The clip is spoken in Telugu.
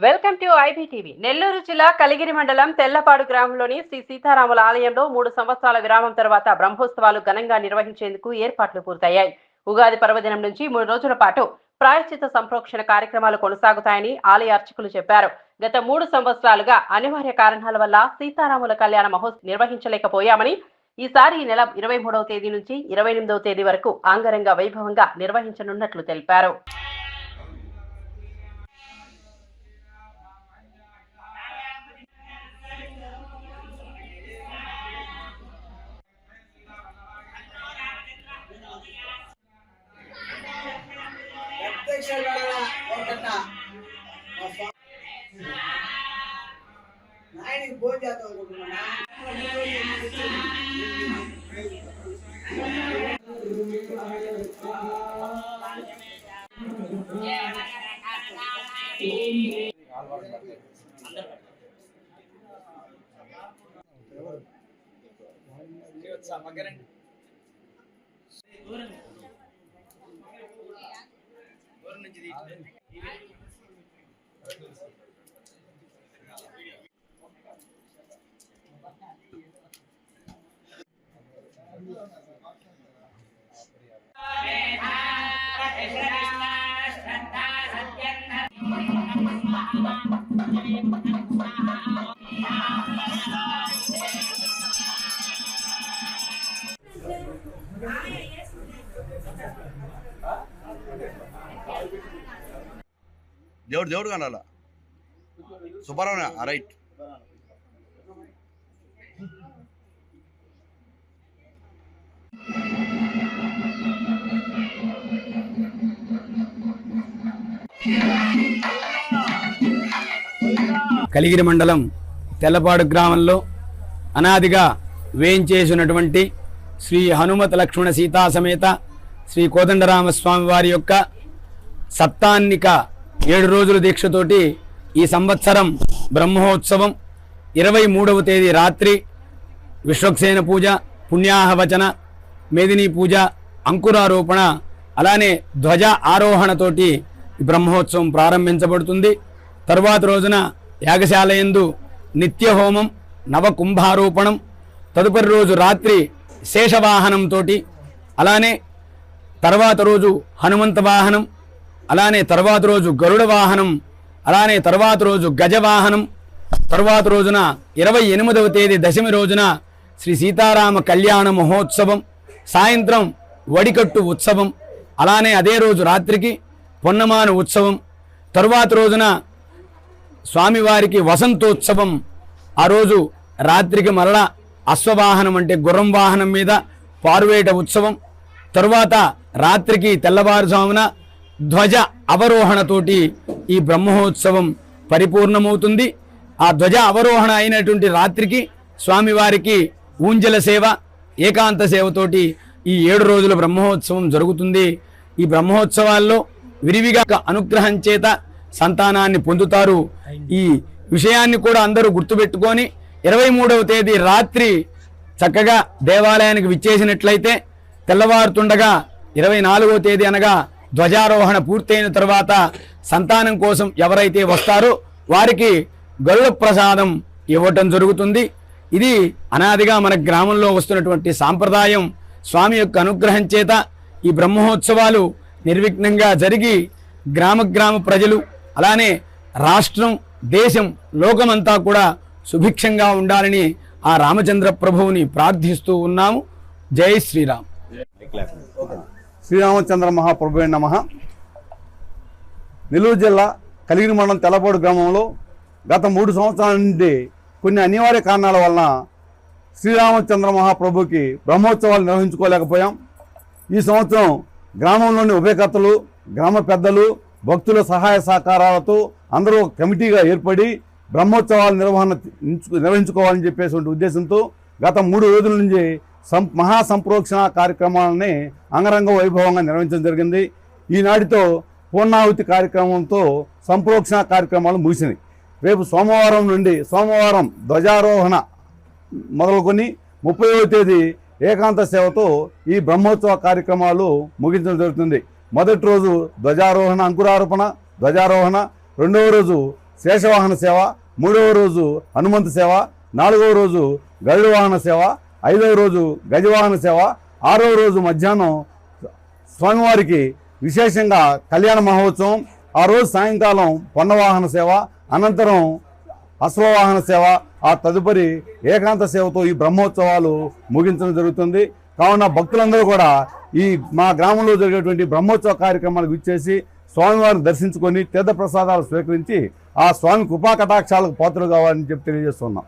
Welcome to IBTV. నెల్లూరు జిల్లా కలిగిరి మండలం తెల్లపాడు గ్రామంలోని శ్రీ సీతారాముల ఆలయంలో 3 సంవత్సరాల విరామం తర్వాత బ్రహ్మోత్సవాలు ఘనంగా నిర్వహించేందుకు ఏర్పాట్లు పూర్తయ్యాయి. ఉగాది పర్వదినం నుంచి 3 రోజుల పాటు ప్రాయశ్చిత సంప్రోక్షణ కార్యక్రమాలు కొనసాగుతాయని ఆలయ అర్చకులు చెప్పారు. గత 3 సంవత్సరాలుగా అనివార్య కారణాల వల్ల సీతారాముల కళ్యాణ మహోత్సవం నిర్వహించలేకపోయామని, ఈసారి ఈ నెల 23వ తేదీ నుంచి 28వ తేదీ వరకు అంగరంగ వైభవంగా నిర్వహించనున్నట్లు తెలిపారు. దేవుడు కనాలా సుబ్బారావు రైట్. కలిగిరి మండలం తెల్లపాడు గ్రామంలో అనాదిగా వేయించేసినటువంటి శ్రీ హనుమత లక్ష్మణ సీతా సమేత శ్రీ కోదండరామస్వామి వారి యొక్క సప్తాన్నిక 7 రోజుల దీక్షతోటి ఈ సంవత్సరం బ్రహ్మోత్సవం 23వ తేదీ రాత్రి విశ్వక్సేన పూజ, పుణ్యాహవచన, మేదినీ పూజ, అంకురారోపణ, అలానే ధ్వజ ఆరోహణతోటి బ్రహ్మోత్సవం ప్రారంభించబడుతుంది. తరువాత రోజున యాగశాలయందు నిత్య హోమం, నవకుంభారోపణం, తదుపరి రోజు రాత్రి శేషవాహనంతో, అలానే తర్వాత రోజు హనుమంత వాహనం, అలానే తర్వాత రోజు గరుడ వాహనం, అలానే తర్వాత రోజు గజవాహనం, తర్వాత రోజున 28వ తేదీ దశమి రోజున శ్రీ సీతారామ కళ్యాణ మహోత్సవం, సాయంత్రం వడికట్టు ఉత్సవం, అలానే అదే రోజు రాత్రికి పొన్నమాను ఉత్సవం, తరువాత రోజున స్వామివారికి వసంతోత్సవం, ఆ రోజు రాత్రికి మరలా అశ్వవాహనం అంటే గుర్రం వాహనం మీద పారువేట ఉత్సవం, తరువాత రాత్రికి తెల్లవారుజామున ధ్వజ అవరోహణతోటి ఈ బ్రహ్మోత్సవం పరిపూర్ణమవుతుంది. ఆ ధ్వజ అవరోహణ అయినటువంటి రాత్రికి స్వామివారికి ఊంజల సేవ, ఏకాంత సేవతోటి ఈ 7 రోజుల బ్రహ్మోత్సవం జరుగుతుంది. ఈ బ్రహ్మోత్సవాల్లో విరివిగా అనుగ్రహం చేత సంతానాన్ని పొందుతారు. ఈ విషయాన్ని కూడా అందరూ గుర్తుపెట్టుకొని 23వ తేదీ రాత్రి చక్కగా దేవాలయానికి విచ్చేసినట్లయితే తెల్లవారుతుండగా 24వ తేదీ అనగా ధ్వజారోహణ పూర్తయిన తర్వాత సంతానం కోసం ఎవరైతే వస్తారో వారికి గరుడ ప్రసాదం ఇవ్వటం జరుగుతుంది. ఇది అనాదిగా మన గ్రామంలో వస్తున్నటువంటి సాంప్రదాయం. స్వామి యొక్క అనుగ్రహం చేత ఈ బ్రహ్మోత్సవాలు నిర్విఘ్నంగా జరిగి గ్రామ ప్రజలు, అలానే రాష్ట్రం, దేశం, లోకమంతా కూడా సుభిక్షంగా ఉండాలని ఆ రామచంద్ర ప్రభువుని ప్రార్థిస్తూ ఉన్నాము. జై శ్రీరామ్. శ్రీరామచంద్ర మహాప్రభువే నమః. నెల్లూరు జిల్లా కలిగిరి మండలం తెల్లపాడు గ్రామంలో గత 3 సంవత్సరాల నుండి కొన్ని అనివార్య కారణాల వలన శ్రీరామచంద్ర మహాప్రభుకి బ్రహ్మోత్సవాలు నిర్వహించుకోలేకపోయాం. ఈ సంవత్సరం గ్రామంలోని ఉభయకర్తలు, గ్రామ పెద్దలు, భక్తుల సహాయ సహకారాలతో అందరూ కమిటీగా ఏర్పడి బ్రహ్మోత్సవాల నిర్వహించుకోవాలని చెప్పేసి ఉద్దేశంతో గత 3 రోజుల నుంచి మహాసంప్రోక్షణ కార్యక్రమాలని అంగరంగ వైభవంగా నిర్వహించడం జరిగింది. ఈనాటితో పూర్ణాహుతి కార్యక్రమంతో సంప్రోక్షణ కార్యక్రమాలు ముగిసినాయి. రేపు సోమవారం ధ్వజారోహణ మొదలుకొని 30వ తేదీ ఏకాంత సేవతో ఈ బ్రహ్మోత్సవ కార్యక్రమాలు ముగించడం జరుగుతుంది. మొదటి రోజు ధ్వజారోహణ, అంకురారోపణ, ధ్వజారోహణ. రెండవ రోజు శేషవాహన సేవ, 3వ రోజు హనుమంతు సేవ, 4వ రోజు గరుడ వాహన సేవ, 5వ రోజు గజవాహన సేవ, 6వ రోజు మధ్యాహ్నం స్వామివారికి విశేషంగా కళ్యాణ మహోత్సవం, ఆ రోజు సాయంకాలం పొన్నవాహన సేవ, అనంతరం అశ్వవాహన సేవ, ఆ తదుపరి ఏకాంత సేవతో ఈ బ్రహ్మోత్సవాలు ముగించడం జరుగుతుంది. కావున భక్తులందరూ కూడా ఈ మా గ్రామంలో జరిగేటువంటి బ్రహ్మోత్సవ కార్యక్రమాలకు ఇచ్చేసి స్వామివారిని దర్శించుకొని తీర్థప్రసాదాలు స్వీకరించి ఆ స్వామి కృపా కటాక్షాలకు పాత్రలు కావాలని చెప్పి తెలియజేస్తున్నాం.